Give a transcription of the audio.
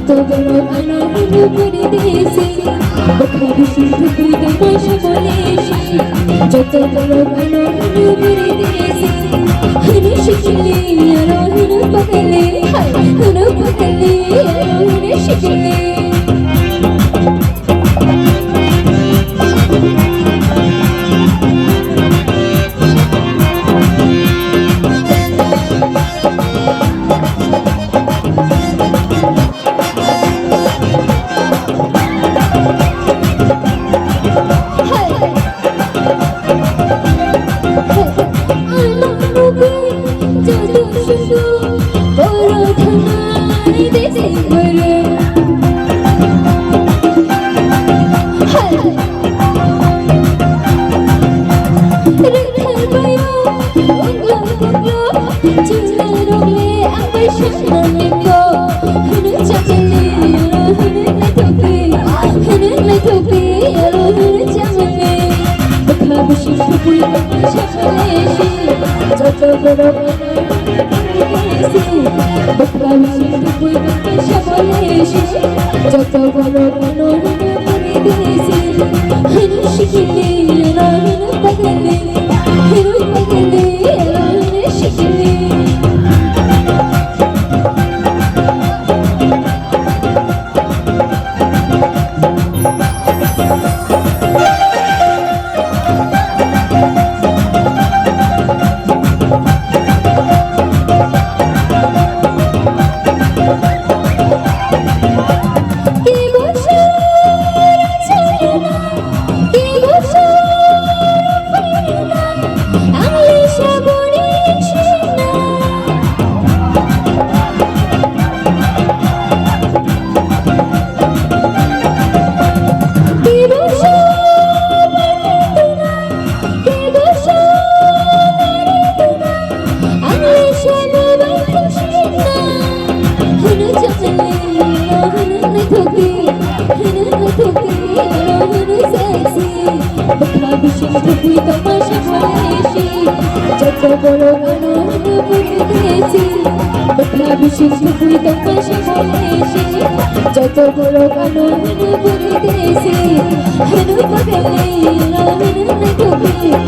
যত বড় গানা হলো পরিদেশি কোথায় বেশি ঠুকরি তোমাশা বলে এসে যত বড় গানা হলো পরিদেশি হরে শিখলে আর হরে পাগলে হরে পাগলে আর হরে শিখলে যত বড় যত বড় হিরো শিখলে পাগলে হিরো পাগলে শিখলে যত বড় গানা হলো পরিদেশি বিশেষ ঠুকরি তোমাশা বলে এসে যত বড় গানা হলো পরিদেশি হেনু পাগলে হেনু ঠুকরি